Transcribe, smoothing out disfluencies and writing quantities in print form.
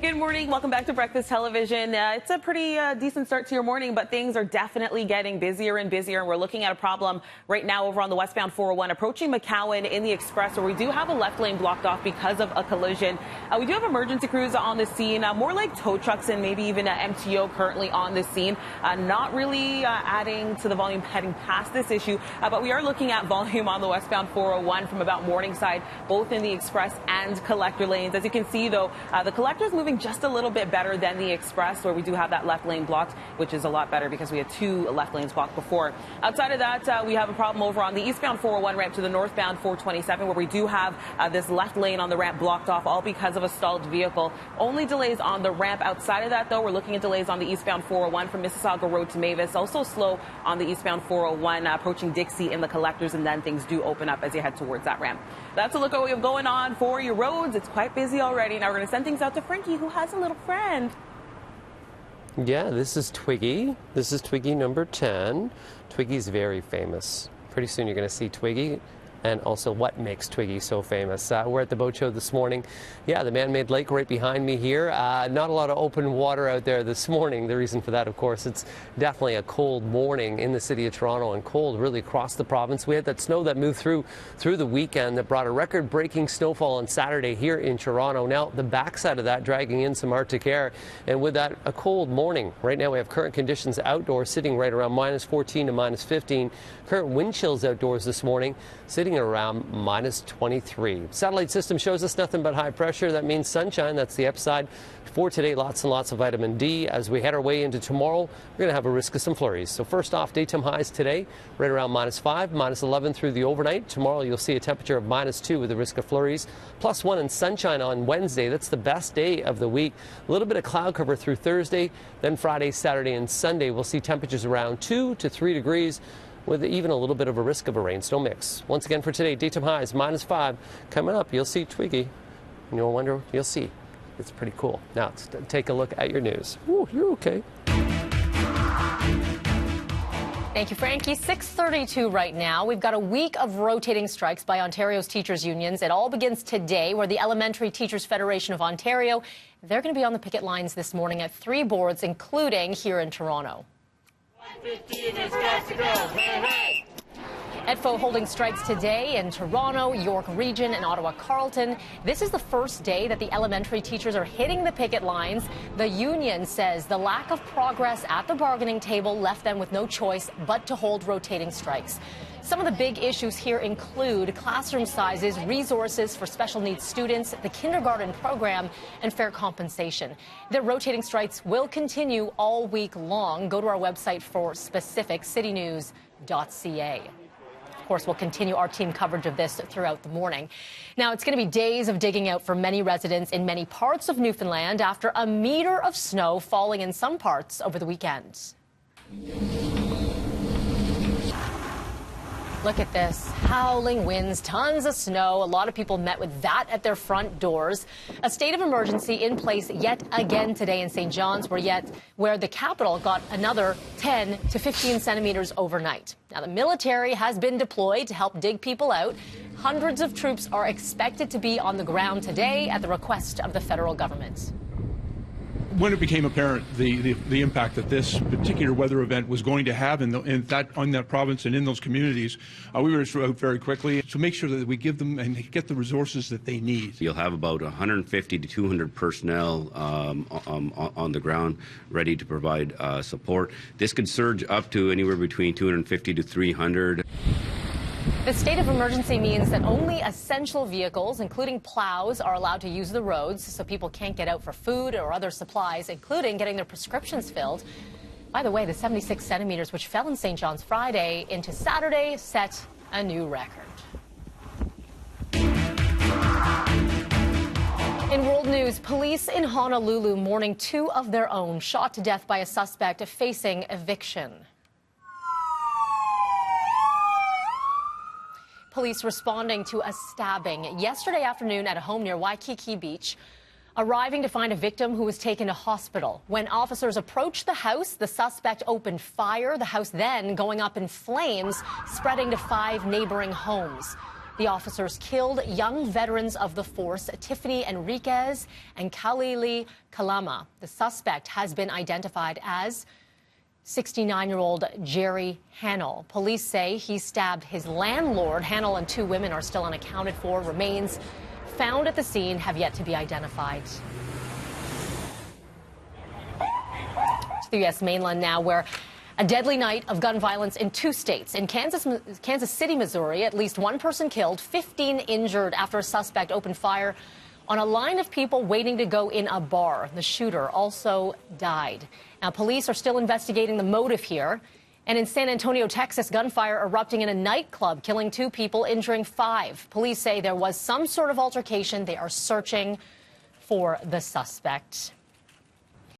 Good morning. Welcome back to Breakfast Television. It's a pretty decent start to your morning, but things are definitely getting busier and busier. And we're looking at a problem right now over on the westbound 401 approaching McCowan in the express, where we do have a left lane blocked off because of a collision. We do have emergency crews on the scene, more like tow trucks and maybe even an MTO currently on the scene. Not really adding to the volume heading past this issue, but we are looking at volume on the westbound 401 from about Morningside, both in the express and collector lanes. As you can see, though, the collector is moving just a little bit better than the express, where we do have that left lane blocked, which is a lot better because we had two left lanes blocked before. Outside of that, we have a problem over on the eastbound 401 ramp to the northbound 427, where we do have this left lane on the ramp blocked off, all because of a stalled vehicle. Only delays on the ramp. Outside of that, though, we're looking at delays on the eastbound 401 from Mississauga Road to Mavis. Also slow on the eastbound 401 approaching Dixie in the collectors, and then things do open up as you head towards that ramp. That's a look at what we have going on for your roads. It's quite busy already. Now we're going to send things out to Frankie, who has a little friend. Yeah, this is Twiggy. This is Twiggy number 10. Twiggy's very famous. Pretty soon you're going to see Twiggy and also what makes Twiggy so famous. We're at the boat show this morning. Yeah, the man-made lake right behind me here. Not a lot of open water out there this morning. The reason for that, of course, it's definitely a cold morning in the city of Toronto and cold really across the province. We had that snow that moved through the weekend that brought a record-breaking snowfall on Saturday here in Toronto. Now, the backside of that dragging in some Arctic air, and with that, a cold morning. Right now, we have current conditions outdoors sitting right around minus 14 to minus 15. Current wind chills outdoors this morning sitting around minus 23. Satellite system shows us nothing but high pressure. That means sunshine. That's the upside for today. Lots and lots of vitamin D. As we head our way into tomorrow, we're going to have a risk of some flurries. So first off, daytime highs today right around minus 5, minus 11 through the overnight. Tomorrow you'll see a temperature of minus 2 with a risk of flurries. Plus 1 and sunshine on Wednesday. That's the best day of the week. A little bit of cloud cover through Thursday. Then Friday, Saturday, and Sunday we'll see temperatures around 2 to 3 degrees, with even a little bit of a risk of a rain snow mix. Once again for today, daytime highs minus 5. Coming up, you'll see Twiggy, and you'll wonder, you'll see. It's pretty cool. Now, let's take a look at your news. Ooh, you're okay. Thank you, Frankie. 6:32 right now. We've got a week of rotating strikes by Ontario's teachers' unions. It all begins today, where the Elementary Teachers Federation of Ontario, they're going to be on the picket lines this morning at 3 boards, including here in Toronto. 115 has got to go. Hey, hey. ETFO holding strikes today in Toronto, York Region, and Ottawa Carleton. This is the first day that the elementary teachers are hitting the picket lines. The union says the lack of progress at the bargaining table left them with no choice but to hold rotating strikes. Some of the big issues here include classroom sizes, resources for special needs students, the kindergarten program, and fair compensation. The rotating strikes will continue all week long. Go to our website for specifics, citynews.ca. Of course, we'll continue our team coverage of this throughout the morning. Now, it's going to be days of digging out for many residents in many parts of Newfoundland after a meter of snow falling in some parts over the weekend. Look at this. Howling winds, tons of snow. A lot of people met with that at their front doors. A state of emergency in place yet again today in St. John's, where the capital got another 10 to 15 centimeters overnight. Now, the military has been deployed to help dig people out. Hundreds of troops are expected to be on the ground today at the request of the federal government. When it became apparent the impact that this particular weather event was going to have on that province and in those communities, we were out very quickly to make sure that we give them and get the resources that they need. You'll have about 150 to 200 personnel on the ground ready to provide support. This could surge up to anywhere between 250 to 300. The state of emergency means that only essential vehicles, including plows, are allowed to use the roads, so people can't get out for food or other supplies, including getting their prescriptions filled. By the way, the 76 centimeters which fell in St. John's Friday into Saturday set a new record. In world news, police in Honolulu mourning 2 of their own shot to death by a suspect facing eviction. Police responding to a stabbing yesterday afternoon at a home near Waikiki Beach, arriving to find a victim who was taken to hospital. When officers approached the house, the suspect opened fire, the house then going up in flames, spreading to 5 neighboring homes. The officers killed young veterans of the force, Tiffany Enriquez and Kalili Kalama. The suspect has been identified as 69-year-old Jerry Hannell. Police say he stabbed his landlord. Hannell and 2 women are still unaccounted for. Remains found at the scene have yet to be identified. To the U.S. mainland now, where a deadly night of gun violence in 2 states. In Kansas City, Missouri, at least 1 person killed, 15 injured after a suspect opened fire on a line of people waiting to go in a bar. The shooter also died. Now, police are still investigating the motive here. And in San Antonio, Texas, gunfire erupting in a nightclub, killing 2 people, injuring 5. Police say there was some sort of altercation. They are searching for the suspect.